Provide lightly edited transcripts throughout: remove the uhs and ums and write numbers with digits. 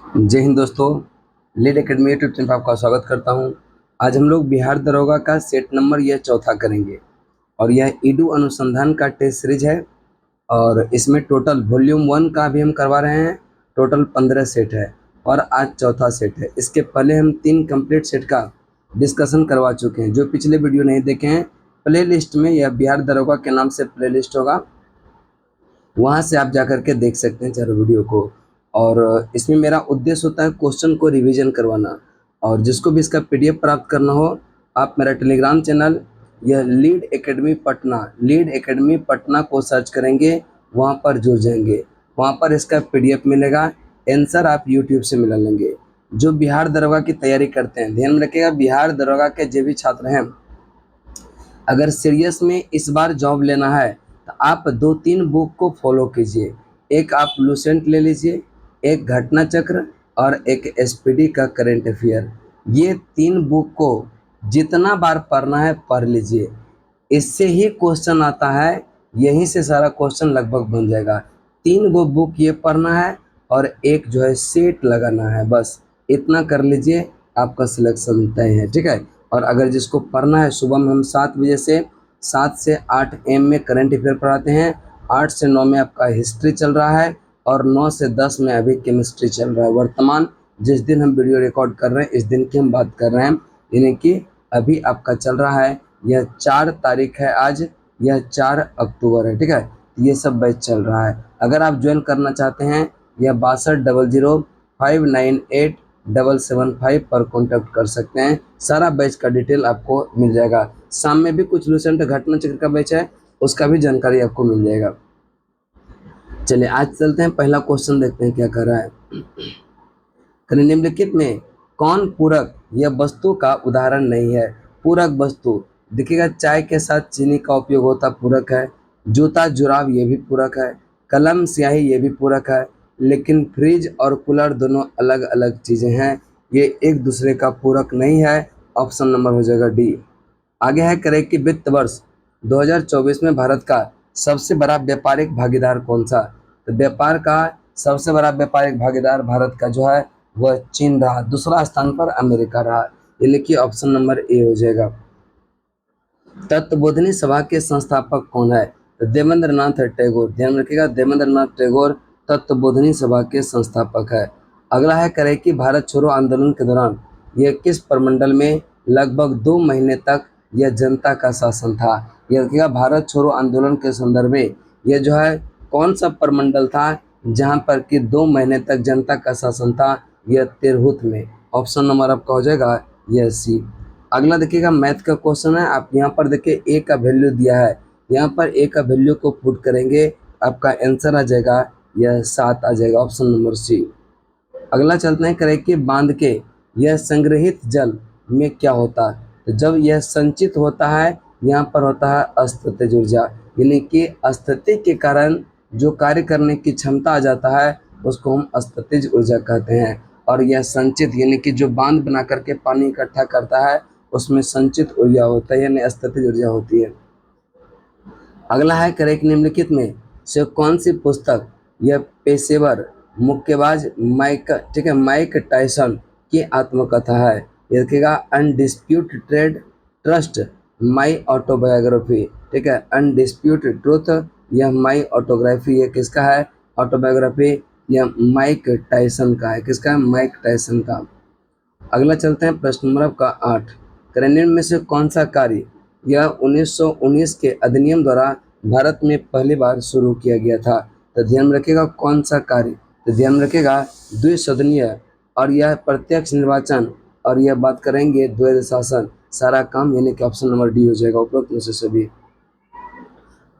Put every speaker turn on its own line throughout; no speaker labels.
जय हिंद दोस्तों। Lead academy YouTube channel पर आपका स्वागत करता हूं। आज हम लोग बिहार दरोगा का सेट नंबर यह चौथा करेंगे और यह ईडू अनुसंधान का टेस्ट सीरीज है और इसमें टोटल वॉल्यूम 1 का भी हम करवा रहे हैं। टोटल 15 सेट है और आज चौथा सेट है। इसके पहले हम 3 कंप्लीट सेट का डिस्कशन करवा चुके हैं। जो पिछले वीडियो नहीं देखे हैं, प्ले लिस्ट में यह बिहार दरोगा के नाम से प्ले लिस्ट होगा, वहाँ से आप जा कर के देख सकते हैं चारों वीडियो को। और इसमें मेरा उद्देश्य होता है क्वेश्चन को रिवीजन करवाना। और जिसको भी इसका पीडीएफ प्राप्त करना हो, आप मेरा टेलीग्राम चैनल यह लीड एकेडमी पटना को सर्च करेंगे, वहाँ पर जुड़ जाएंगे। वहाँ पर इसका पीडीएफ मिलेगा, आंसर आप यूट्यूब से मिला लेंगे। जो बिहार दरोगा की तैयारी करते हैं, ध्यान में रखिएगा, बिहार दरोगा के जो भी छात्र हैं, अगर सीरियस में इस बार जॉब लेना है तो आप 2-3 बुक को फॉलो कीजिए। एक आप लूसेंट ले लीजिए, एक घटना चक्र और एक एसपीडी का करंट अफेयर। ये 3 बुक को जितना बार पढ़ना है पढ़ लीजिए। इससे ही क्वेश्चन आता है, यहीं से सारा क्वेश्चन लगभग बन जाएगा। 3 गो बुक ये पढ़ना है और एक जो है सेट लगाना है, बस इतना कर लीजिए, आपका सिलेक्शन तय है। ठीक है। और अगर जिसको पढ़ना है, सुबह में हम 7 से 8 एम में करंट अफेयर पढ़ाते हैं, 8 से 9 में आपका हिस्ट्री चल रहा है और 9 से 10 में अभी केमिस्ट्री चल रहा है। वर्तमान जिस दिन हम वीडियो रिकॉर्ड कर रहे हैं, इस दिन की हम बात कर रहे हैं, यानी कि अभी आपका चल रहा है, यह 4 तारीख है आज, यह 4 अक्टूबर है। ठीक है। ये सब बैच चल रहा है। अगर आप ज्वाइन करना चाहते हैं, यह 620005987775 पर कॉन्टैक्ट कर सकते हैं। सारा बैच का डिटेल आपको मिल जाएगा। शाम में भी कुछ लूसेंट घटना चक्र का बैच है, उसका भी जानकारी आपको मिल जाएगा। चलिए आज चलते हैं, पहला क्वेश्चन देखते हैं क्या कर रहा है। निम्नलिखित में कौन पूरक या वस्तु का उदाहरण नहीं है? पूरक वस्तु देखिएगा, चाय के साथ चीनी का उपयोग होता पूरक है। जूता जुराब ये भी पूरक है। कलम स्याही ये भी पूरक है। लेकिन फ्रिज और कूलर दोनों अलग अलग चीज़ें हैं, ये एक दूसरे का पूरक नहीं है। ऑप्शन नंबर हो जाएगा डी। आगे है, करें कि वित्त वर्ष 2024 में भारत का सबसे बड़ा व्यापारिक भागीदार कौन सा? तो व्यापार का सबसे बड़ा व्यापारिक भागीदार भारत का जो है वह चीन रहा। दूसरा स्थान पर अमेरिका रहा। ये लिखिए, ऑप्शन नंबर ए हो जाएगा। तत्वबोधिनी सभा के संस्थापक कौन है? तो देवेंद्र नाथ टैगोर। ध्यान रखिएगा, देवेंद्र नाथ टैगोर तत्वबोधिनी सभा के संस्थापक है। अगला है, करें कि भारत छोड़ो आंदोलन के दौरान यह किस प्रमंडल में लगभग 2 महीने तक यह जनता का शासन था? यह देखिएगा, भारत छोड़ो आंदोलन के संदर्भ में यह जो है कौन सा प्रमंडल था जहां पर कि 2 महीने तक जनता का शासन था? यह तिरहुत में। ऑप्शन नंबर आपका हो जाएगा यह सी। अगला देखिएगा, मैथ का क्वेश्चन है। आप यहाँ पर देखिए ए का वैल्यू दिया है, यहाँ पर ए का वैल्यू को पुट करेंगे, आपका आंसर आ जाएगा यह 7 आ जाएगा, ऑप्शन नंबर सी। अगला चलते हैं, करें कि बांध के यह संग्रहित जल में क्या होता है? तो जब यह संचित होता है, यहाँ पर होता है अस्थितिज ऊर्जा, यानी कि अस्थिति के कारण जो कार्य करने की क्षमता आ जाता है उसको हम अस्थितिज ऊर्जा कहते हैं। और यह संचित यानी कि जो बांध बना करके पानी इकट्ठा करता है उसमें संचित ऊर्जा होता है, यानी अस्थितिज ऊर्जा होती है। अगला है, करें कि निम्नलिखित में से कौन सी पुस्तक यह पेशेवर मुक्केबाज माइक टायसन की आत्मकथा है? ये देखिएगा, undisputed trade trust my autobiography. ठीक है, अनडिस्प्यूटेड ट्रूथ यह माई ऑटोग्राफी, ये किसका है? ऑटोबायोग्राफी यह माइक टायसन का है। किसका है? माइक टायसन का। अगला चलते हैं, प्रश्न नंबर आपका 8। निम्न में से कौन सा कार्य यह 1919 के अधिनियम द्वारा भारत में पहली बार शुरू किया गया था? तो ध्यान रखिएगा, कौन सा कार्य? तो ध्यान रखिएगा, द्विसदनीय और यह प्रत्यक्ष निर्वाचन और यह बात करेंगे द्वैध शासन, सारा काम, यानी कि ऑप्शन नंबर डी हो जाएगा उपरोक्त में से सभी।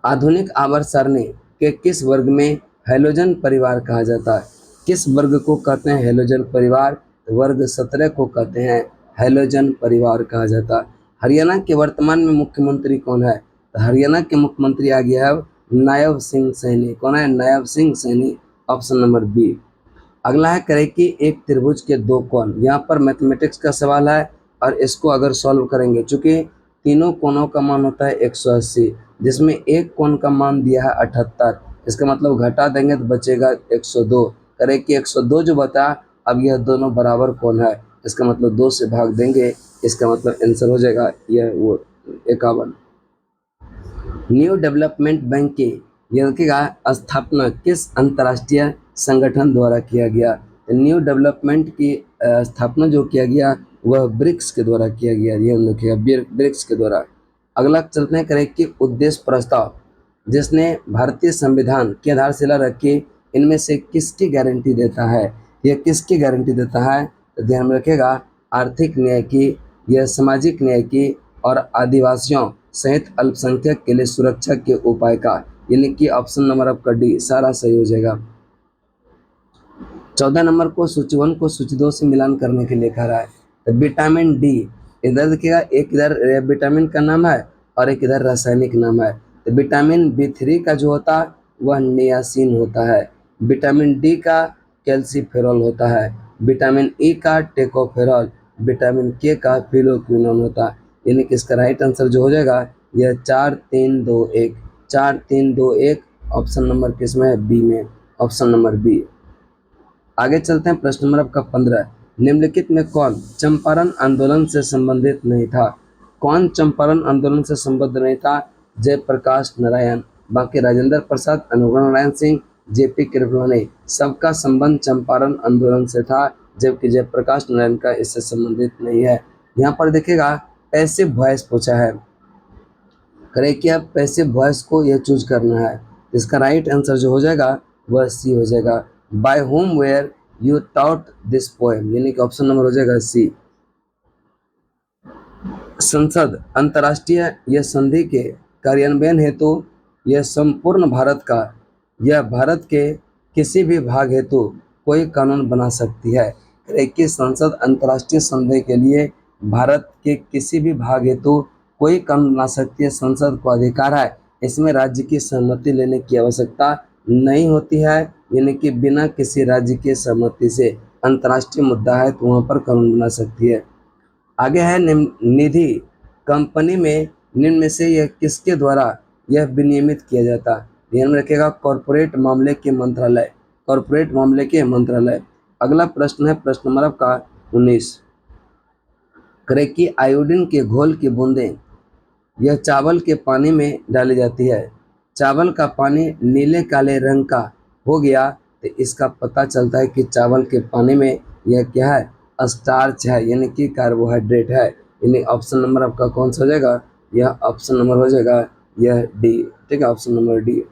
आधुनिक आवर्त सारणी के किस वर्ग में हैलोजन परिवार कहा जाता है? किस वर्ग को कहते हैं हैलोजन परिवार? वर्ग 17 को कहते हैं हैलोजन परिवार कहा जाता है। हरियाणा के वर्तमान में मुख्यमंत्री कौन है? तो हरियाणा के मुख्यमंत्री आ गया है नायब सिंह सैनी। कौन है? Nayab Singh Saini, option number B. अगला है, करें कि एक त्रिभुज के 2 कोण। यहाँ पर मैथमेटिक्स का सवाल है और इसको अगर सॉल्व करेंगे, चूंकि तीनों कोणों का मान होता है 180, जिसमें एक कोण का मान दिया है 78, इसका मतलब घटा देंगे तो बचेगा 102। करें कि 102 जो बता अब यह दोनों बराबर कौन है, इसका मतलब 2 से भाग देंगे, इसका मतलब आंसर हो जाएगा यह वो 51। न्यू डेवलपमेंट बैंक की यह का स्थापना किस अंतर्राष्ट्रीय संगठन द्वारा किया गया। न्यू डेवलपमेंट की स्थापना जो किया गया वह ब्रिक्स के द्वारा किया गया, यह किया ब्रिक्स के द्वारा। अगला चलते हैं करें कि उद्देश्य प्रस्ताव जिसने भारतीय संविधान की आधारशिला रखी, इनमें से किसकी गारंटी देता है। यह किसकी गारंटी देता है, तो ध्यान में रखिएगा आर्थिक न्याय की, यह सामाजिक न्याय की और आदिवासियों सहित अल्पसंख्यक के लिए सुरक्षा के उपाय का, यानी कि ऑप्शन नंबर आपका डी सारा सही हो जाएगा। 14 नंबर को सूची 1 को सूची 2 से मिलान करने के लिए कह रहा है। तो विटामिन डी, इधर देखिएगा एक इधर विटामिन का नाम है और एक इधर रासायनिक नाम है। तो विटामिन B3 का जो होता है वह नियासिन होता है, विटामिन डी का कैल्सीफेरॉल होता है, विटामिन ई का टेकोफेरॉल, विटामिन के का फिलोक्विनोन होता है। यानी कि इसका राइट आंसर जो हो जाएगा यह 4 3 2 1 4 3 2 1 ऑप्शन नंबर किसमें है, बी में, ऑप्शन नंबर बी। आगे चलते हैं प्रश्न नंबर आपका 15। निम्नलिखित में कौन चंपारण आंदोलन से संबंधित नहीं था। कौन चंपारण आंदोलन से संबद्ध नहीं था। जयप्रकाश नारायण, बाकी राजेंद्र प्रसाद, अनुग्रह नारायण सिंह, जेपी कृपलानी, सबका संबंध चंपारण आंदोलन से था, जबकि जयप्रकाश नारायण का इससे संबंधित नहीं है। यहाँ पर देखिएगा पैसिव वॉइस पूछा है, करे कि आप पैसिव वॉइस को यह चूज करना है। इसका राइट आंसर जो हो जाएगा वह सी हो जाएगा। By whom were you taught this poem, यानी कि ऑप्शन नंबर हो जाएगा सी। संसद अंतर्राष्ट्रीय यह संधि के कार्यान्वयन हेतु यह संपूर्ण भारत का, यह भारत के किसी भी भाग हेतु कोई कानून बना सकती है। कि संसद अंतर्राष्ट्रीय संधि के लिए भारत के किसी भी भाग हेतु कोई कानून बना सकती है, संसद को अधिकार है। इसमें राज्य की सहमति लेने की आवश्यकता नहीं होती है, यानी कि बिना किसी राज्य की सहमति से अंतर्राष्ट्रीय मुद्दा है तो वहाँ पर कानून बना सकती है। आगे है निधि कंपनी में निम्न में से यह किसके द्वारा यह विनियमित किया जाता है। ध्यान में रखिएगा कॉर्पोरेट मामले के मंत्रालय, कॉर्पोरेट मामले के मंत्रालय। अगला प्रश्न है प्रश्न नंबर आपका 19। करे कि आयोडीन के घोल की बूंदें यह चावल के पानी में डाली जाती है, चावल का पानी नीले काले रंग का हो गया तो इसका पता चलता है कि चावल के पानी में यह क्या है, स्टार्च है, यानी कि कार्बोहाइड्रेट है। यानी ऑप्शन नंबर आपका कौन सा हो जाएगा, यह ऑप्शन नंबर हो जाएगा यह डी, ठीक है, ऑप्शन नंबर डी।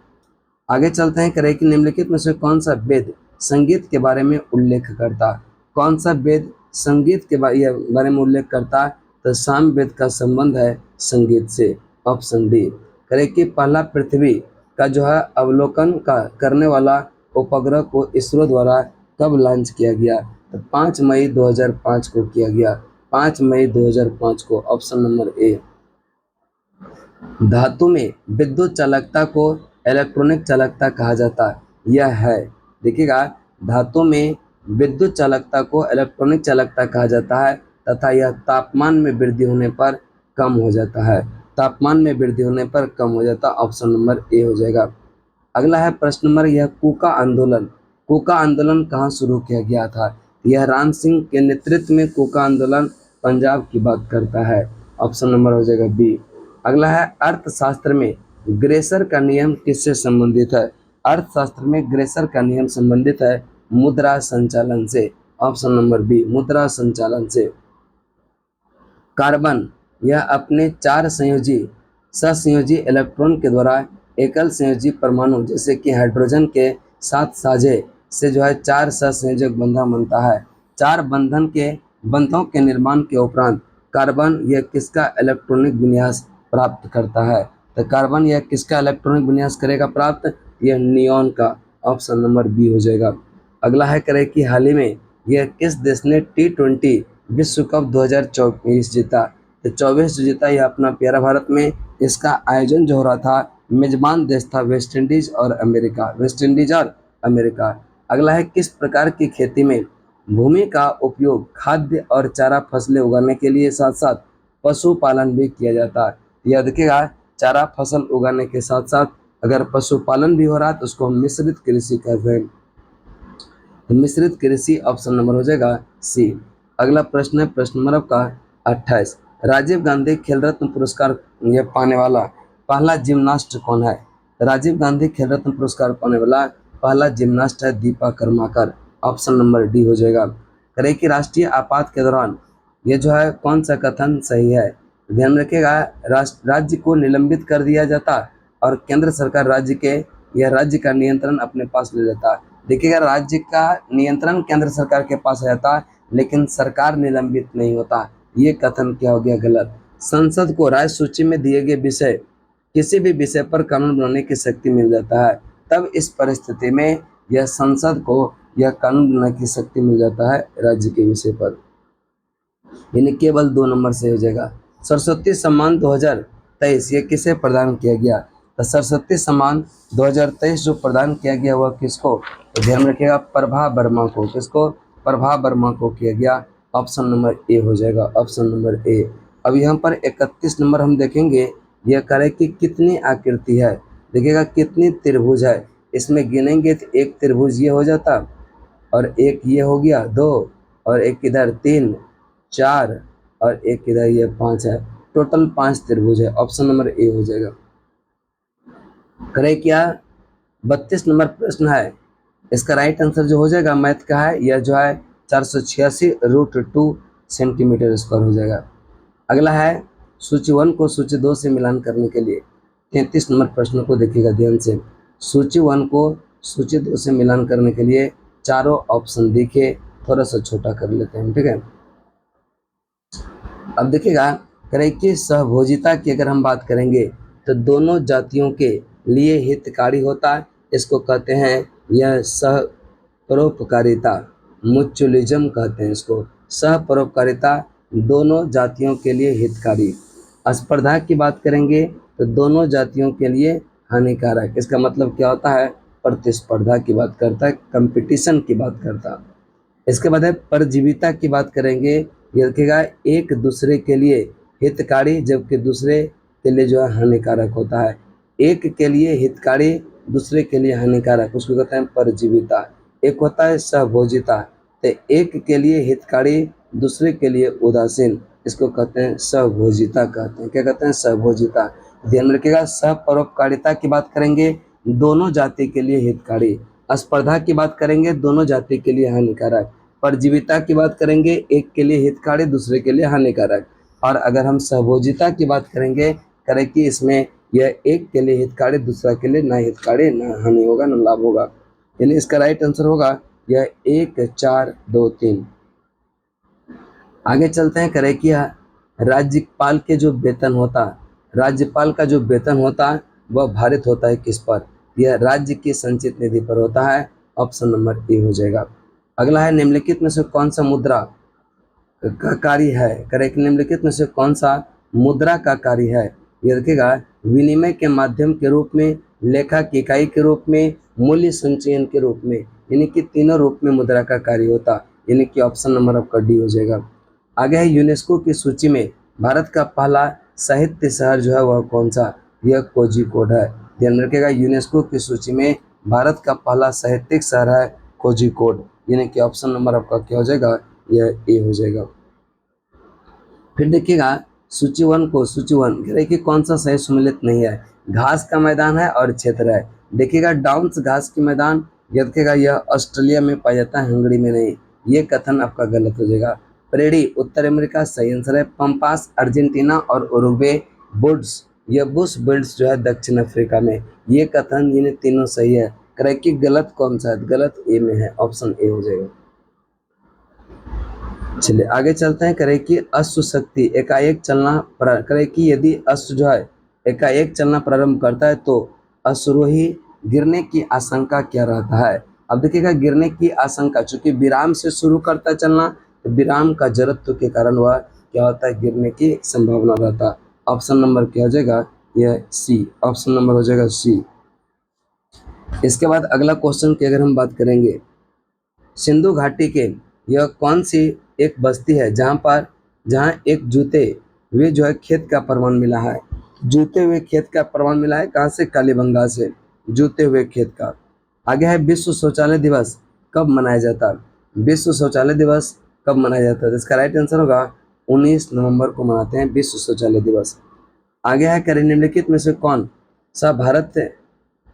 आगे चलते हैं करें कि निम्नलिखित में से कौन सा वेद संगीत के बारे में उल्लेख करता, कौन सा वेद संगीत के बारे में उल्लेख करता, तो साम वेद का संबंध है संगीत से, ऑप्शन डी। करें कि पहला पृथ्वी का जो है अवलोकन का करने वाला उपग्रह को इसरो द्वारा कब लॉन्च किया गया, तो 5 मई 2005 को किया गया, 5 मई 2005 को, ऑप्शन नंबर ए। धातु में विद्युत चालकता को इलेक्ट्रॉनिक चालकता कहा जाता है, यह है, देखिएगा धातु में विद्युत चालकता को इलेक्ट्रॉनिक चालकता कहा जाता है तथा यह तापमान में वृद्धि होने पर कम हो जाता है, तापमान में वृद्धि होने पर कम हो जाता है, ऑप्शन नंबर ए हो जाएगा। अगला है प्रश्न नंबर यह कूका आंदोलन, कूका आंदोलन कहाँ शुरू किया गया था, यह राम सिंह के नेतृत्व में कूका आंदोलन पंजाब की बात करता है, ऑप्शन नंबर हो जाएगा बी। अगला है अर्थशास्त्र में ग्रेसर का नियम किससे संबंधित है, अर्थशास्त्र में ग्रेसर का नियम संबंधित है मुद्रा संचालन से, ऑप्शन नंबर बी, मुद्रा संचालन से। कार्बन यह अपने 4 संयोजी ससंयोजी इलेक्ट्रॉन के द्वारा एकल संयोजी परमाणु जैसे कि हाइड्रोजन के साथ साझे से जो है 4 सहसंयोजक बंधन बनता है। 4 बंधों के निर्माण के उपरांत कार्बन यह किसका इलेक्ट्रॉनिक विन्यास प्राप्त करता है, तो कार्बन यह किसका इलेक्ट्रॉनिक विन्यास करेगा प्राप्त, यह नियॉन का, ऑप्शन नंबर बी हो जाएगा। अगला है करे कि हाल ही में यह किस देश ने T20 विश्व कप 2024 जीता, तो 24 जो जीता यह अपना प्यारा भारत में। इसका आयोजन जो हो रहा था मेजबान देश था वेस्ट इंडीज और अमेरिका, वेस्ट इंडीज और अमेरिका। अगला है किस प्रकार की खेती में भूमि का उपयोग खाद्य और चारा फसलें उगाने के लिए साथ साथ पशुपालन भी किया जाता है। यह देखिएगा चारा फसल उगाने के साथ साथ अगर पशुपालन भी हो रहा है तो उसको हम मिश्रित कृषि कहते हैं। तो मिश्रित कृषि ऑप्शन नंबर हो जाएगा सी। अगला प्रश्न है प्रश्न नंबर आपका 28। राजीव गांधी खेल रत्न पुरस्कार ये पाने वाला पहला जिम्नास्ट कौन है? राजीव गांधी खेल रत्न पुरस्कार पाने वाला पहला जिम्नास्ट है Deepa Karmakar. Option number D हो जाएगा। करें कि राष्ट्रीय आपात के दौरान ये जो है कौन सा कथन सही है? ध्यान रखिएगा, राज्य को निलंबित कर दिया जाता और केंद्र सरकार राज्य के या राज्य का नियंत्रण अपने पास ले लेता। देखिएगा, राज्य का नियंत्रण केंद्र सरकार के पास आ जाता लेकिन सरकार निलंबित नहीं होता। ये कथन क्या हो गया? गलत। संसद को राज्य सूची में दिए गए विषय किसी भी विषय पर कानून बनाने की शक्ति मिल जाता है, तब इस परिस्थिति में यह संसद को यह कानून बनाने की शक्ति मिल जाता है राज्य के विषय पर। यानी केवल 2 नंबर से हो जाएगा। सरस्वती सम्मान 2023 ये किसे प्रदान किया गया? तो सरस्वती सम्मान 2023 जो प्रदान किया गया वह किसको? तो ध्यान रखिएगा, प्रभा वर्मा को। किसको? प्रभा वर्मा को किया गया। ऑप्शन नंबर ए हो जाएगा, ऑप्शन नंबर ए। अब यहाँ पर 31 नंबर हम देखेंगे, यह करे कि कितनी आकृति है। देखिएगा कितनी त्रिभुज है, इसमें गिनेंगे तो एक त्रिभुज ये हो जाता और एक ये हो गया 2 और एक इधर 3 4 और एक इधर ये 5 है। टोटल 5 त्रिभुज है। ऑप्शन नंबर ए हो जाएगा। करें क्या? 32 नंबर प्रश्न है, इसका राइट आंसर जो हो जाएगा मैथ का है, यह जो है 486√2 सेंटीमीटर स्क्वायर हो जाएगा। अगला है सूची 1 को सूची 2 से मिलान करने के लिए 33 नंबर प्रश्न को देखिएगा ध्यान से। सूची 1 को सूची 2 से मिलान करने के लिए चारों ऑप्शन देखिए, थोड़ा सा छोटा कर लेते हैं, ठीक है। अब देखिएगा, करें कि सहभोजिता की अगर हम बात करेंगे तो दोनों जातियों के लिए हितकारी होता है, इसको कहते हैं यह सह परोपकारिता, म्यूचुअलिज्म कहते हैं इसको। सह परोपकारिता दोनों जातियों के लिए हितकारी। स्पर्धा की बात करेंगे तो दोनों जातियों के लिए हानिकारक। इसका मतलब क्या होता है? प्रतिस्पर्धा की बात करता है, कंपटीशन की बात करता है। इसके बाद है परजीविता की बात करेंगे, ये रखिएगा एक दूसरे के लिए हितकारी जबकि दूसरे के लिए जो है हानिकारक होता है। एक के लिए हितकारी दूसरे के लिए हानिकारक, उसको कहते हैं परजीविता। एक होता है सहभोजिता, तो एक के लिए हितकारी दूसरे के लिए उदासीन, इसको कहते हैं सहभोजिता कहते हैं। क्या कहते हैं? सहभोजिता। ध्यान रखिएगा, सहपरोपकारिता की बात करेंगे दोनों जाति के लिए हितकारी। स्पर्धा की बात करेंगे दोनों जाति के लिए हानिकारक। परजीविता की बात करेंगे एक के लिए हितकारी दूसरे के लिए हानिकारक। और अगर हम सहभोजिता की बात करेंगे करें कि इसमें यह एक के लिए हितकारी दूसरा के लिए ना हितकारी ना हानि होगा ना लाभ होगा। यानी इसका राइट आंसर होगा यह 1 4 2 3। आगे चलते हैं, करें कि राज्यपाल के जो वेतन होता, राज्यपाल का जो वेतन होता है वह भारित होता है किस पर? यह राज्य की संचित निधि पर होता है। ऑप्शन नंबर ए हो जाएगा। अगला है निम्नलिखित में से कौन सा मुद्रा का कार्य है? करेक्ट, निम्नलिखित में से कौन सा मुद्रा का कार्य है? ये रखिएगा, विनिमय के माध्यम के रूप में, लेखा की इकाई के रूप में, मूल्य संचयन के रूप में, यानी कि तीनों रूप में मुद्रा का कार्य होता, यानी कि ऑप्शन नंबर आपका डी हो जाएगा। आगे है यूनेस्को की सूची में भारत का पहला साहित्य शहर जो है वह कौन सा? यह कोझिकोड है। ध्यान रखिएगा, यूनेस्को की सूची में भारत का पहला साहित्यिक शहर है कोझिकोड, यानी कि ऑप्शन नंबर आपका क्या हो जाएगा? यह ए हो जाएगा। फिर देखिएगा सूची 1 को सूची 1 कह रहे कि कौन सा सही सुमेलित नहीं है? घास का मैदान है और क्षेत्र है। देखिएगा डाउन्स घास के मैदान, यह देखिएगा यह ऑस्ट्रेलिया में पाया जाता है, हंगरी में नहीं। ये कथन आपका गलत हो जाएगा। प्रेरी उत्तर अमेरिका सही आंसर है। पंपास अर्जेंटीना और उरुग्वे। बुड्स यह बुश बिल्ड्स जो है दक्षिण अफ्रीका में। ये कथन ये तीनों सही है। करेक्ट कि गलत कौन सा है? गलत ए में है, ऑप्शन ए हो जाएगा। चलिए आगे चलते हैं, करें कि अश्व शक्ति एकाएक चलना करें कि यदि अश्व जो है एकाएक चलना प्रारंभ करता है तो अश्वरोही गिरने की आशंका क्या रहता है? अब देखिएगा गिरने की आशंका, चूंकि विराम से शुरू करता है चलना तो विराम का जड़त्व के कारण वह क्या होता है? गिरने की संभावना रहता है। ऑप्शन नंबर क्या हो जाएगा? यह सी, ऑप्शन नंबर हो जाएगा सी। इसके बाद अगला क्वेश्चन की अगर हम बात करेंगे, सिंधु घाटी के यह कौन सी एक बस्ती है जहां एक जूते हुए जो है खेत का प्रमाण मिला है? जूते हुए खेत का प्रमाण मिला है कहाँ से? कालीबंगा से, जूते हुए खेत का। आगे है विश्व शौचालय दिवस कब मनाया जाता है? विश्व शौचालय दिवस कब मनाया जाता है? तो इसका राइट आंसर होगा 19 नवंबर को मनाते हैं विश्व शौचालय दिवस। आगे है, करें निम्नलिखित में से कौन सा भारत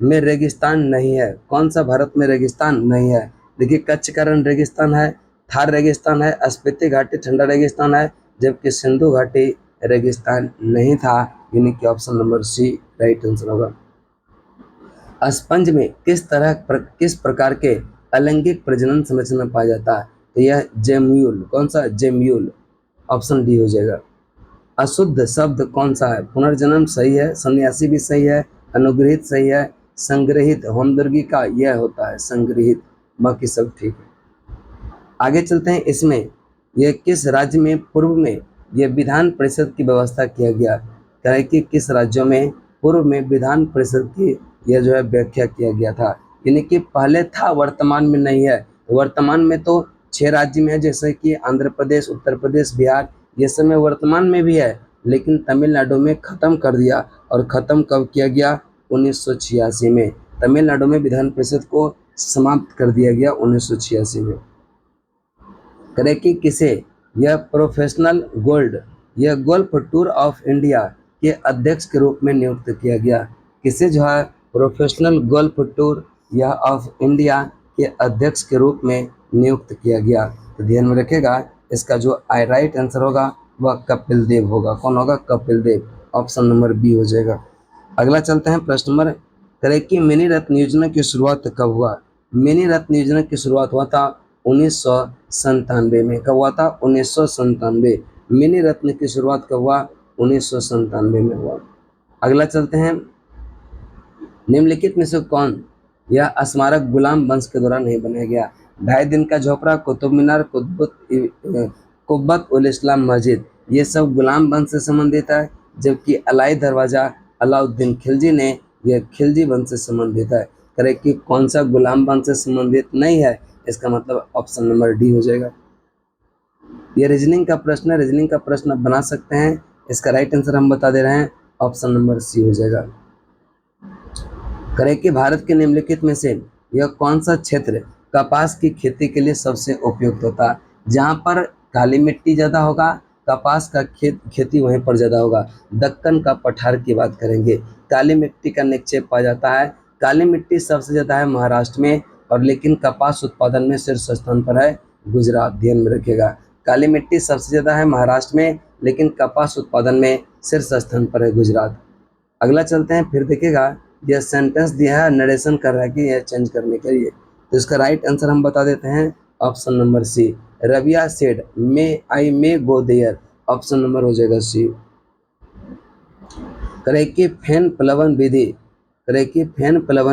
में रेगिस्तान नहीं है? कौन सा भारत में रेगिस्तान नहीं है? देखिए, कच्छ का रण रेगिस्तान है, थार रेगिस्तान है, स्पीति घाटी ठंडा रेगिस्तान है, जबकि सिंधु घाटी रेगिस्तान नहीं था, यानी कि option number C right answer होगा। स्पंज में किस प्रकार के अलैंगिक प्रजनन संरचना पाया जाता है? तो यह जेम्यूल, कौन सा? जेम्यूल, ऑप्शन डी हो जाएगा। अशुद्ध शब्द कौन सा है? पुनर्जन्म सही है, सन्यासी भी सही है, अनुग्रहित सही है, संग्रहित होमदुर्गी का यह होता है संग्रहित, बाकी सब ठीक है। आगे चलते हैं, इसमें यह किस राज्य में पूर्व में यह विधान परिषद की व्यवस्था किया गया? कह रहे कि किस राज्यों में पूर्व में विधान परिषद की यह जो है व्याख्या किया गया था, यानी कि पहले था वर्तमान में नहीं है। वर्तमान में तो 6 राज्य में है, जैसे कि आंध्र प्रदेश, उत्तर प्रदेश, बिहार, ये सब में वर्तमान में भी है, लेकिन तमिलनाडु में खत्म कर दिया। और खत्म कब किया गया? 1986 में तमिलनाडु में विधान परिषद को समाप्त कर दिया गया 1986 में। करें कि किसे यह professional golf tour of India के अध्यक्ष के रूप में नियुक्त किया गया? किसे जो है प्रोफेशनल गोल्फ टूर या ऑफ इंडिया के अध्यक्ष के रूप में नियुक्त किया गया? तो ध्यान में रखेगा, इसका जो राइट आंसर होगा वह कपिल देव होगा। कौन होगा? Kapil Dev, option number B हो जाएगा। अगला चलते हैं प्रश्न नंबर, करें कि मिनी रत्न योजना की शुरुआत कब हुआ? मिनी रत्न योजना की शुरुआत हुआ था 1997 में। कब हुआ था? 1997। मिनी रत्न की शुरुआत कब हुआ? 1997 में हुआ। अगला चलते हैं, निम्नलिखित में से कौन यह स्मारक गुलाम वंश के दौरान नहीं बनाया गया? 2.5 दिन का झोपड़ा, कुतुब मीनार, कुब्बत उल इस्लाम मस्जिद, ये सब गुलाम वंश से संबंधित है, जबकि अलाई दरवाजा अलाउद्दीन खिलजी ने यह खिलजी वंश से संबंधित है। करें कि कौन सा गुलाम वंश से संबंधित नहीं है? इसका मतलब ऑप्शन नंबर डी हो जाएगा। ये रीजनिंग का प्रश्न है, रीजनिंग का प्रश्न आप बना सकते हैं। इसका राइट आंसर हम बता दे रहे हैं, ऑप्शन नंबर सी हो जाएगा। करें कि भारत के निम्नलिखित में से यह कौन सा क्षेत्र कपास की खेती के लिए सबसे उपयुक्त होता है? जहाँ पर काली मिट्टी ज़्यादा होगा, कपास का खेती वहीं पर ज़्यादा होगा। दक्कन का पठार की बात करेंगे, काली मिट्टी का निक्षेप पाया जाता है। काली मिट्टी सबसे ज़्यादा है महाराष्ट्र में, और लेकिन कपास उत्पादन में शीर्ष स्थान पर है गुजरात। ध्यान में रखिएगा, काली मिट्टी सबसे ज़्यादा है महाराष्ट्र में, लेकिन कपास उत्पादन में शीर्ष स्थान पर है गुजरात। अगला चलते हैं, फिर देखिएगा यह सेंटेंस दिया है, नरेशन कर रहा है कि यह चेंज करने के लिए, तो इसका राइट आंसर हम बता देते हैं, option number C. Rabia said I may go there, option number हो जाएगा सी। करें कि फैन प्लवन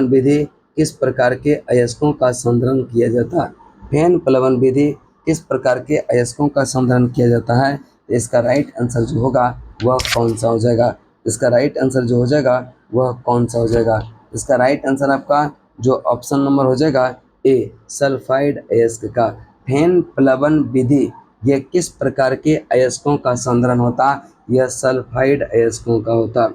विधि किस प्रकार के अयस्कों का संधारण किया जाता है? फैन प्लवन विधि किस प्रकार के अयस्कों का संधारण किया जाता है? इसका राइट आंसर जो होगा वह कौन सा हो जाएगा? इसका राइट आंसर जो हो जाएगा वह कौन सा हो जाएगा? इसका राइट आंसर आपका जो ऑप्शन नंबर हो जाएगा ए, सल्फाइड अयस्क का। फैन प्लवन विधि यह किस प्रकार के अयस्कों का संधारण होता? यह सल्फाइड अयस्कों का होता।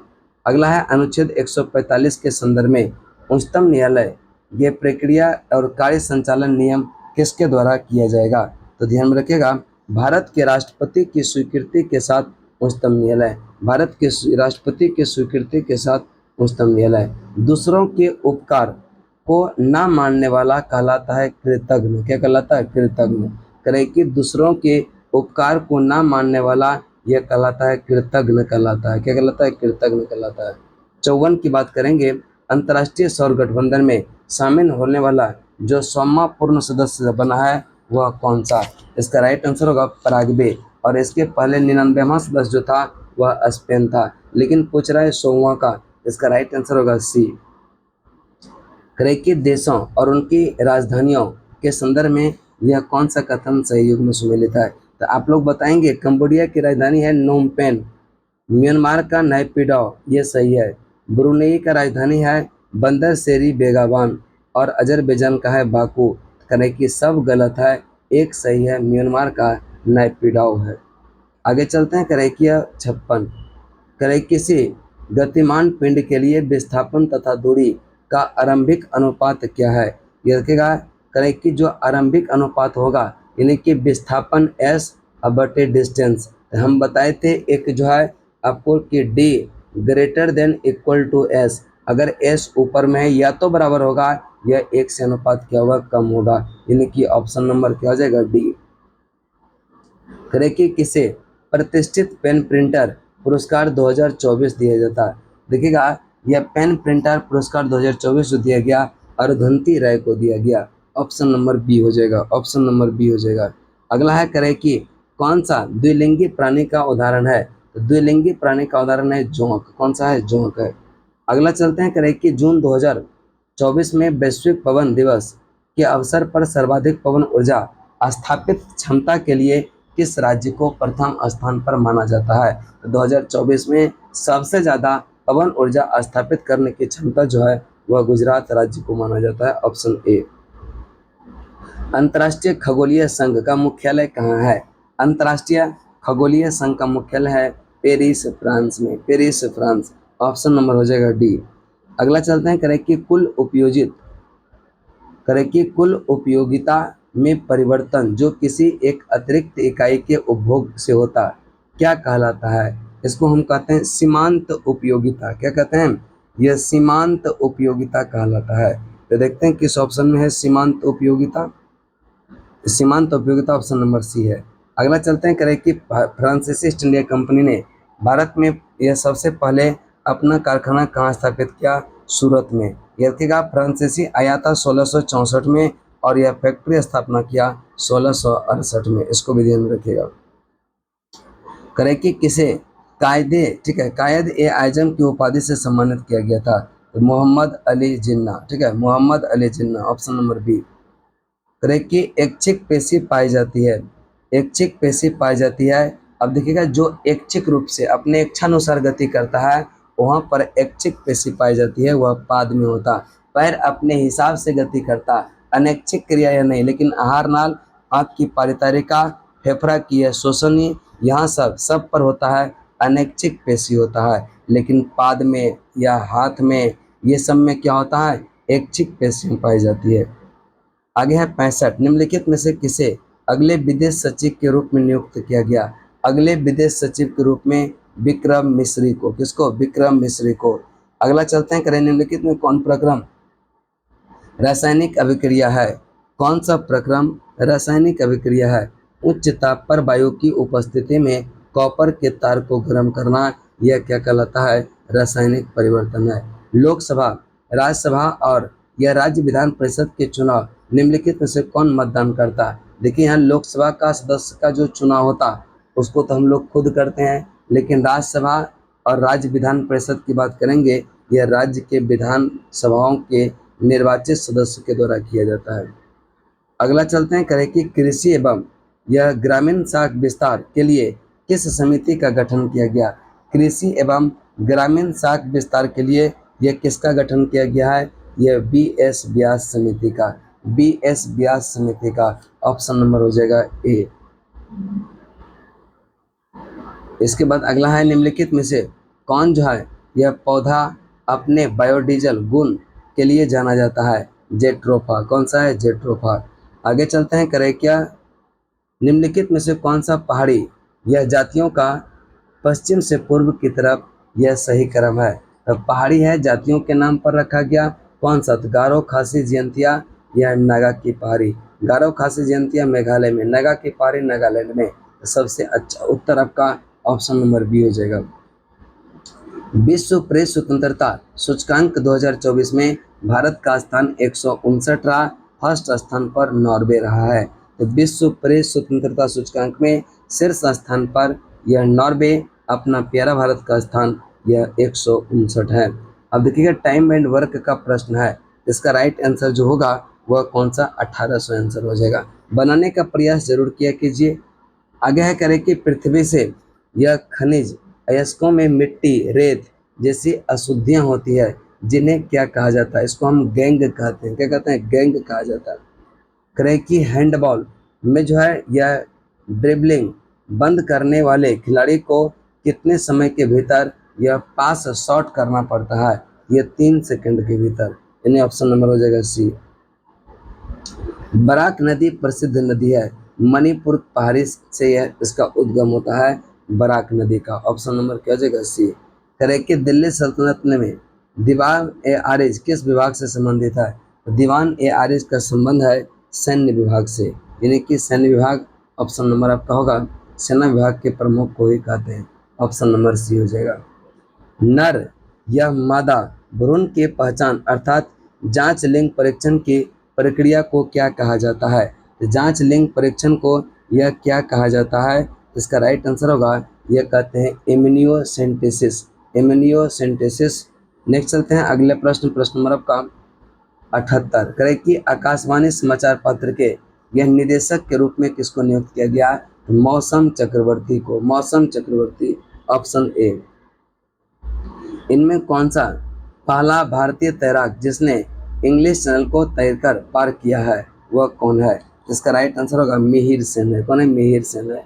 अगला है, अनुच्छेद 145 के संदर्भ में उच्चतम न्यायालय यह प्रक्रिया और कार्य संचालन नियम किसके द्वारा किया जाएगा? तो ध्यान में रखिएगा, भारत के राष्ट्रपति की स्वीकृति के साथ उच्चतम न्यायालय, भारत के राष्ट्रपति की स्वीकृति के साथ उच्चतम न्यायालय। दूसरों के उपकार को ना मानने वाला कहलाता है कृतज्ञ। क्या कहलाता है? कृतज्ञ। करें कि दूसरों के उपकार को ना मानने वाला यह कहलाता है कृतज्ञ कहलाता है। क्या कहलाता है? कृतज्ञ कहलाता है। 54 की बात करेंगे, अंतर्राष्ट्रीय सौर गठबंधन में शामिल होने वाला जो 100वां पूर्ण सदस्य बना है वह कौन सा? इसका राइट आंसर होगा पराग्वे, और इसके पहले 99वां सदस्य जो था वह स्पेन था, लेकिन पूछ रहा है 100वां का। इसका राइट आंसर होगा सी। ग्रीक देशों और उनकी राजधानियों के संदर्भ में यह कौन सा कथन सही युग में सुमेलित है? तो आप लोग बताएंगे, कंबोडिया की राजधानी है नोम पेन, म्यांमार का नैपिडाओ, ये सही है। ब्रुनेई का राजधानी है बंदर शेरी बेगाबान, और अजरबैजान का है बाकू। करें कि सब गलत है, एक सही है, म्यांमार का नैपिडाओ है। आगे चलते हैं, करेकिया 56। करें किसी गतिमान पिंड के लिए विस्थापन तथा दूरी का आरंभिक अनुपात क्या है? ये रखेगा, करें कि जो आरंभिक अनुपात होगा यानी कि विस्थापन s बटे डिस्टेंस, हम बताए थे एक जो है आपको कि d greater than equal to s, अगर s ऊपर में है या तो बराबर होगा या 1 से अनुपात क्या होगा, कम होगा, यानी कि ऑप्शन नंबर क्या हो जाएगा, डी। करें कि किसे प्रतिष्ठित पेन प्रिंटर पुरस्कार 2024 दिया जाता है। देखिएगा यह पेन प्रिंटर पुरस्कार 2024 जो दिया गया अरुंधति राय को दिया गया, ऑप्शन नंबर बी हो जाएगा, ऑप्शन नंबर बी हो जाएगा। अगला है करें कि कौन सा द्विलिंगी प्राणी का उदाहरण है, तो द्विलिंगी प्राणी का उदाहरण है जोंक, कौन सा है, जोंक है। अगला चलते हैं करें कि जून 2024 में वैश्विक पवन दिवस के अवसर पर सर्वाधिक पवन ऊर्जा स्थापित क्षमता के लिए किस राज्य को प्रथम स्थान पर माना जाता है, तो 2024 में सबसे ज़्यादा पवन ऊर्जा स्थापित करने की क्षमता जो है वह गुजरात राज्य को माना जाता है, ऑप्शन ए। अंतर्राष्ट्रीय खगोलीय संघ का मुख्यालय कहाँ है, अंतर्राष्ट्रीय खगोलीय संघ का मुख्यालय है पेरिस फ्रांस में, पेरिस फ्रांस, ऑप्शन नंबर हो जाएगा डी। अगला चलते हैं करें कि कुल उपयोगिता में परिवर्तन जो किसी एक अतिरिक्त इकाई के उपभोग से होता क्या कहलाता है, इसको हम कहते हैं सीमांत उपयोगिता, क्या कहते हैं, यह सीमांत उपयोगिता कहलाता है। तो देखते हैं किस ऑप्शन में है सीमांत उपयोगिता, सीमांत उपयोगिता ऑप्शन नंबर सी है। अगला चलते हैं करें कि फ्रांसीसी ईस्ट इंडिया कंपनी ने भारत में यह सबसे पहले अपना कारखाना कहाँ स्थापित किया, सूरत में। यह देखिएगा फ्रांसीसी आया था 1664 में और यह फैक्ट्री स्थापना किया 1668 में, इसको भी ध्यान में रखिएगा। करें कि किसे कायदे, ठीक है, कायद ए आजम की उपाधि से सम्मानित किया गया था, तो मोहम्मद अली जिन्ना, ठीक है, Mohammad Ali Jinnah, option number B. करें कि ऐच्छिक पेशी पाई जाती है, ऐच्छिक पेशी पाई जाती है। अब देखिएगा जो ऐच्छिक रूप से अपने इच्छानुसार गति करता है वहाँ पर ऐच्छिक पेशी पाई जाती है, वह पाद में होता, पैर अपने हिसाब से गति करता, अनैच्छिक क्रिया या नहीं, लेकिन आहार नाल, आँख की परितारिका, फेफड़ा की यह शोषणी, यहाँ सब पर होता है अनैच्छिक पेशी होता है, लेकिन पाद में या हाथ में ये सब में क्या होता है, ऐच्छिक पेशी पाई जाती है। आगे है 65, निम्नलिखित में से किसे अगले विदेश सचिव के रूप में नियुक्त किया गया, अगले विदेश सचिव के रूप में विक्रम मिश्री को, किसको, विक्रम मिश्री को। अगला चलते हैं करें निम्नलिखित में कौन प्रक्रम रासायनिक अभिक्रिया है, कौन सा प्रक्रम रासायनिक अभिक्रिया है, उच्च ताप पर वायु की उपस्थिति में कॉपर के तार को गर्म करना, यह क्या कहलाता है, रासायनिक परिवर्तन है। लोकसभा, राज्यसभा और यह राज्य विधान परिषद के चुनाव निम्नलिखित में से कौन मतदान करता है, देखिए यहाँ लोकसभा का सदस्य का जो चुनाव होता उसको तो हम लोग खुद करते हैं, लेकिन राज्यसभा और राज्य विधान परिषद की बात करेंगे यह राज्य के विधान सभाओं के निर्वाचित सदस्य के द्वारा किया जाता है। अगला चलते हैं करें कि कृषि एवं यह ग्रामीण शाख विस्तार के लिए किस समिति का गठन किया गया, कृषि एवं ग्रामीण शाख विस्तार के लिए यह किसका गठन किया गया है, यह बी.एस. व्यास समिति का, बी.एस. व्यास समिति का, ऑप्शन नंबर हो जाएगा ए। इसके बाद अगला है निम्नलिखित में से कौन जो है यह पौधा अपने बायोडीजल गुण के लिए जाना जाता है, जेट्रोफा, कौन सा है, जेट्रोफा। आगे चलते हैं करें क्या निम्नलिखित में से कौन सा पहाड़ी यह जातियों का पश्चिम से पूर्व की तरफ यह सही क्रम है, तो पहाड़ी है जातियों के नाम पर रखा गया, कौन सा, तो गारो खासी जयंतिया यह नागा की पहाड़ी, गारो खासी जयंतिया मेघालय में, नागा की पहाड़ी नागालैंड में, तो सबसे अच्छा उत्तर आपका ऑप्शन नंबर बी हो जाएगा। विश्व प्रेस स्वतंत्रता सूचकांक 2024 में भारत का स्थान 159वां, फर्स्ट स्थान पर नॉर्वे रहा है, तो विश्व प्रेस स्वतंत्रता सूचकांक में शीर्ष स्थान पर यह नॉर्वे, अपना प्यारा भारत का स्थान यह 159 है। अब देखिएगा टाइम एंड वर्क का प्रश्न है, इसका राइट आंसर जो होगा वह कौन सा 1800 आंसर हो जाएगा। बनाने का प्रयास जरूर किया कीजिए। आगे है करें कि पृथ्वी से यह खनिज अयस्कों में मिट्टी, रेत जैसी अशुद्धियाँ होती है जिन्हें क्या कहा जाता है, इसको हम गैंग कहते हैं, क्या कहते हैं, गैंग कहा जाता है। करें कि हैंडबॉल में जो है यह ड्रिबलिंग बंद करने वाले खिलाड़ी को कितने समय के भीतर यह पास शॉट करना पड़ता है, यह 3 सेकंड के भीतर, यानी ऑप्शन नंबर हो जाएगा सी। बराक नदी प्रसिद्ध नदी है। मणिपुर पहाड़ी से यह इसका उद्गम होता है, बराक नदी का। ऑप्शन नंबर क्या हो जाएगा? सी। करेक्ट कि दिल्ली सल्तनत में दीवान ए आरिज किस विभाग से संबंधित है? तो दीवान ए आरिज का संबंध है सैन्य विभाग से, यानी कि सैन्य विभाग। ऑप्शन नंबर आपका होगा, सेना विभाग के प्रमुख को ही कहते हैं। ऑप्शन नंबर सी हो जाएगा। नर या मादा भ्रूण की पहचान अर्थात जांच लिंग परीक्षण की प्रक्रिया को क्या कहा जाता है? तो जांच लिंग परीक्षण को यह क्या कहा जाता है? इसका राइट आंसर होगा, यह कहते हैं इम्यूनियोसेंटेसिस। इम्यूनियोसेंटेसिस। नेक्स्ट चलते हैं अगले प्रश्न, प्रश्न नंबर आपका 78। करें कि आकाशवाणी समाचार पत्र के यह निदेशक के रूप में किसको नियुक्त किया गया? तो मौसम चक्रवर्ती को, मौसम चक्रवर्ती। Option A. इनमें कौन सा पहला भारतीय तैराक जिसने इंग्लिश चैनल को तैरकर पार किया है वह कौन है? इसका राइट आंसर होगा मिहिर सेन है। कौन है? मिहिर सेन है।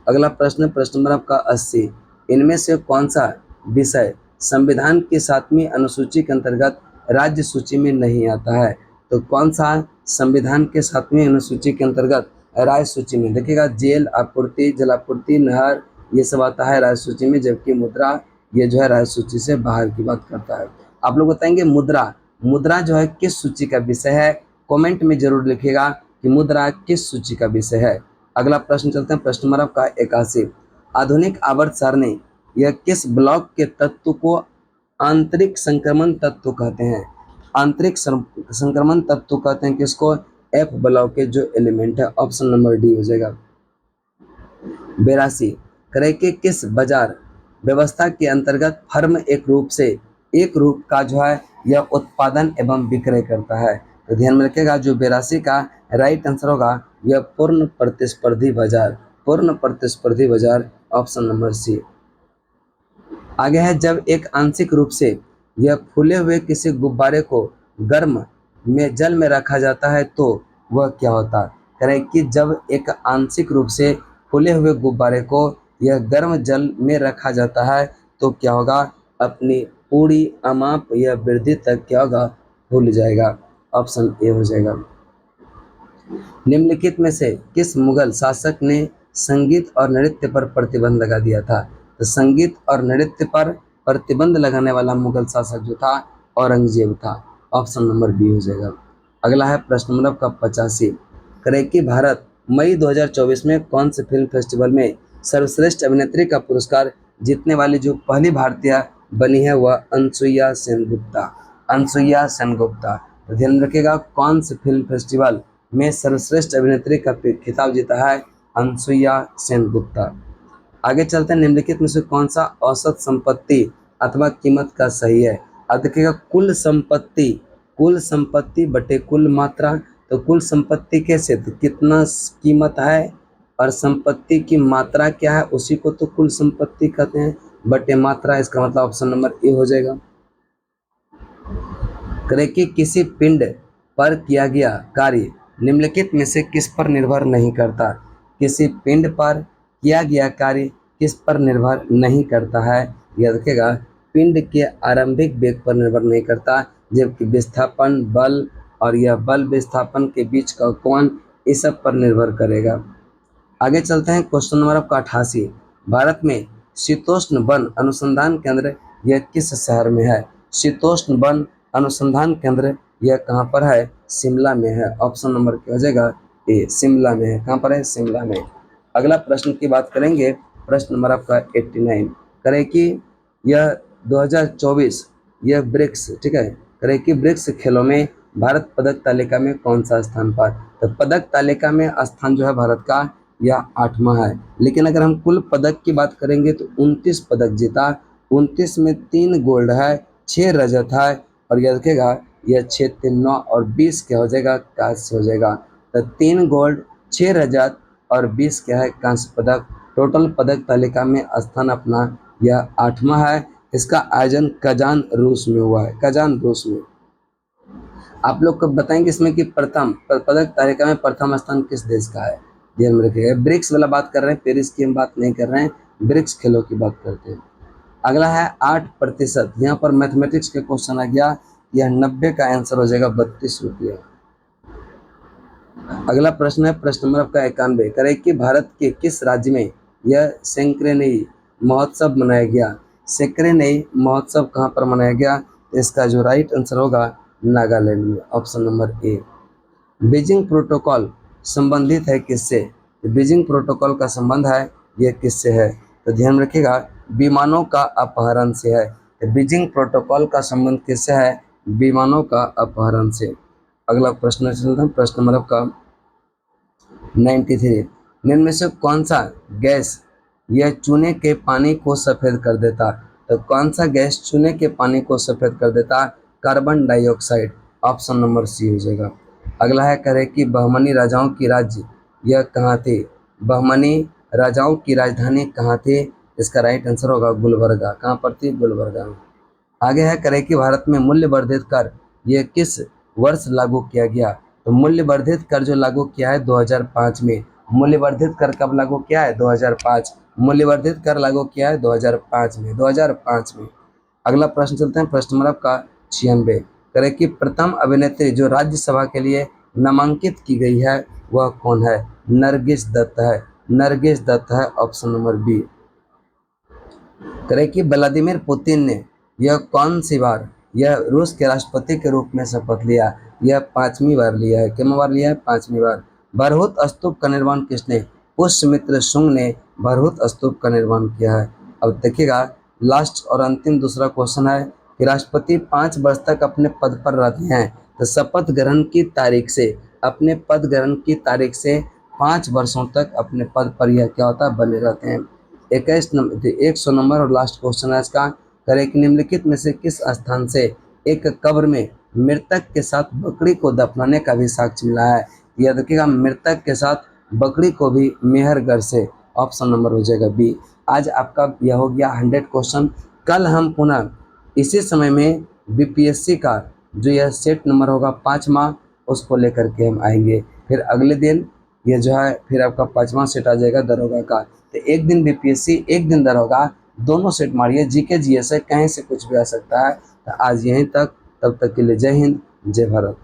अगला प्रश्न, प्रश्न नंबर आपका 80। इनमें से कौन सा विषय संविधान की 7वीं अनुसूची के अंतर्गत राज्य सूची में नहीं आता है? तो कौन सा संविधान के 7वीं अनुसूची के अंतर्गत राज्य सूची में? देखिएगा, जेल आपूर्ति, जलापूर्ति, नहर, ये सब आता है राज्य सूची में, जबकि मुद्रा ये जो है राज्य सूची से बाहर की बात करता है। आप लोग बताएंगे मुद्रा, मुद्रा जो है किस सूची का विषय है? कमेंट में जरूर लिखिएगा कि मुद्रा किस सूची का विषय है। अगला प्रश्न चलते हैं, प्रश्न नंबर आपका 81। आधुनिक आवर्त सारणी यह किस ब्लॉक के तत्व को आंतरिक संक्रमण तत्व कहते हैं? आंतरिक संक्रमण तत्व कहते हैं किसको? एफ ब्लॉक के जो एलिमेंट है। ऑप्शन नंबर डी हो जाएगा। 82। करे कि किस बाजार व्यवस्था के अंतर्गत फर्म एक रूप का जो है यह उत्पादन एवं विक्रय करता है? तो ध्यान में रखिएगा, जो 82 का राइट आंसर होगा यह पूर्ण प्रतिस्पर्धी बाजार, पूर्ण प्रतिस्पर्धी बाजार। Option number C. आगे है, जब एक आंशिक रूप से यह फूले हुए किसी गुब्बारे को गर्म में जल में रखा जाता है तो वह क्या होता है? करें कि जब एक आंशिक रूप से फूले हुए गुब्बारे को यह गर्म जल में रखा जाता है तो क्या होगा? अपनी पूरी अमाप या वृद्धि तक क्या होगा? भूल जाएगा। ऑप्शन ए हो जाएगा। निम्नलिखित में से किस मुगल शासक ने संगीत और नृत्य पर प्रतिबंध लगा दिया था? तो संगीत और नृत्य पर प्रतिबंध लगाने वाला मुगल शासक जो था औरंगजेब था। ऑप्शन नंबर बी हो जाएगा। अगला है प्रश्न नंबर का 85। करें कि भारत मई 2024 में कौन से फिल्म फेस्टिवल में सर्वश्रेष्ठ अभिनेत्री का पुरस्कार जीतने वाली जो पहली भारतीय बनी है वह अनसुईया सेनगुप्ता। अनसुईया सेनगुप्ता। तो ध्यान रखिएगा, कौन से फिल्म फेस्टिवल में सर्वश्रेष्ठ अभिनेत्री का खिताब जीता है? अनसुईया सेनगुप्ता। आगे चलते हैं, निम्नलिखित में से कौन सा औसत संपत्ति अथवा कीमत का सही है? अब देखिएगा, कुल संपत्ति बटे कुल मात्रा। तो कुल संपत्ति कैसे? तो कितना कीमत है और संपत्ति की मात्रा क्या है उसी को तो कुल संपत्ति कहते हैं, बटे मात्रा। इसका मतलब ऑप्शन नंबर ए हो जाएगा। करें कि किसी पिंड पर किया गया कार्य निम्नलिखित में से किस पर निर्भर नहीं करता? किसी पिंड पर किया गया कार्य किस पर निर्भर नहीं करता है? याद रखिएगा, पिंड के आरंभिक वेग पर निर्भर नहीं करता, जबकि विस्थापन बल और यह बल विस्थापन के बीच का कोण इस सब पर निर्भर करेगा। आगे चलते हैं, क्वेश्चन नंबर आपका 88। भारत में शीतोष्ण वन अनुसंधान केंद्र यह किस शहर में है? शीतोष्ण वन अनुसंधान केंद्र यह कहाँ पर है? शिमला में है। ऑप्शन नंबर क्या हो जाएगा? ए, शिमला में है। कहाँ पर है? शिमला में। अगला प्रश्न की बात करेंगे, प्रश्न नंबर आपका 89। करें कि यह 2024 यह ब्रिक्स, ठीक है, करें कि ब्रिक्स खेलों में भारत पदक तालिका में कौन सा स्थान पर? तो पदक तालिका में स्थान जो है भारत का यह 8वां है। लेकिन अगर हम कुल पदक की बात करेंगे तो 29 पदक जीता, 29 में 3 गोल्ड है, 6 रजत है, और याद रखेगा यह 6 3 9 और 20 क्या हो जाएगा? कांस्य हो जाएगा। तो 3 गोल्ड, 6 रजत और 20 क्या है? कांस्य पदक। टोटल पदक तालिका में स्थान अपना यह 8वां है। इसका आयोजन कजान रूस में हुआ है, कजान रूस में। आप लोग को बताएंगे इसमें कि प्रथम पदक तालिका में प्रथम स्थान किस देश का है? ध्यान में रखिएगा, ब्रिक्स वाला बात कर रहे हैं, पेरिस की हम बात नहीं कर रहे हैं, ब्रिक्स खेलों की बात करते हैं। अगला है 8%। यहाँ पर मैथमेटिक्स का क्वेश्चन आ गया, यह 90 का आंसर हो जाएगा 32 रुपया। अगला प्रश्न है प्रश्न नंबर आपका 91, करें कि भारत के किस राज्य में यह सेंक्रेनई महोत्सव मनाया गया। सेंक्रेनई महोत्सव कहाँ पर मनाया गया, तो इसका जो राइट आंसर होगा नागालैंड में, option number A. Beijing protocol संबंधित है किससे, तो बीजिंग प्रोटोकॉल का संबंध है यह किससे है, तो ध्यान रखिएगा विमानों का अपहरण से है। तो बीजिंग प्रोटोकॉल का संबंध किससे है, विमानों का अपहरण से। अगला प्रश्न चलता है प्रश्न नंबर आपका 93, निम्न में से कौन सा गैस यह चूने के पानी को सफेद कर देता, तो कौन सा गैस चूने के पानी को सफेद कर देता, carbon dioxide, option number C हो जाएगा। अगला है कह रहे कि बहमनी राजाओं की राज्य यह कहाँ थे, बहमनी राजाओं की राजधानी कहाँ थे, इसका राइट आंसर होगा गुलबर्गा, कहाँ पर थी, गुलबर्गा में। आगे है करें कि भारत में मूल्य वर्धित कर यह किस वर्ष लागू किया गया, तो मूल्य वर्धित कर जो लागू किया है 2005 में। मूल्य वर्धित कर कब लागू किया है, 2005। मूल्य वर्धित कर लागू किया है 2005 में, 2005 में। अगला प्रश्न चलते हैं प्रश्न नंबर आपका 96, करें कि प्रथम अभिनेत्री जो राज्यसभा के लिए नामांकित की गई है वह कौन है, नरगिस दत्त है, नरगिस दत्त है, ऑप्शन नंबर बी। करें कि व्लादिमीर पुतिन ने यह कौन सी बार यह रूस के राष्ट्रपति के रूप में शपथ लिया, यह 5वीं बार लिया है, कितनी बार लिया है, 5वीं बार। बरहुत स्तूप का निर्माण किसने, पुष्यमित्र शुंग ने बरहुत स्तूप का निर्माण किया है। अब देखिएगा लास्ट और अंतिम दूसरा क्वेश्चन है कि राष्ट्रपति 5 वर्ष तक अपने पद पर रहते हैं, तो शपथ ग्रहण की तारीख से, अपने पद ग्रहण की तारीख से 5 वर्षों तक अपने पद पर यह क्या होता है, बने रहते हैं। 100 नंबर और लास्ट क्वेश्चन है इसका, करें कि निम्नलिखित में से किस स्थान से एक कब्र में मृतक के साथ बकरी को दफनाने का भी साक्ष्य मिला है। यह देखिएगा मृतक के साथ बकरी को भी मेहरगढ़ से, ऑप्शन नंबर हो जाएगा बी। आज आपका यह हो गया 100 क्वेश्चन। कल हम पुनः इसी समय में बीपीएससी का जो यह सेट नंबर होगा 5वां, उसको लेकर के हम आएंगे। फिर अगले दिन ये जो है फिर आपका 5वां सेट आ जाएगा दरोगा का। तो एक दिन बीपीएससी एक दिन दरोगा, दोनों सेट मारिए, जीके जीएस है, कहीं से कुछ भी आ सकता है। तो आज यहीं तक, तब तक के लिए जय हिंद जय भारत।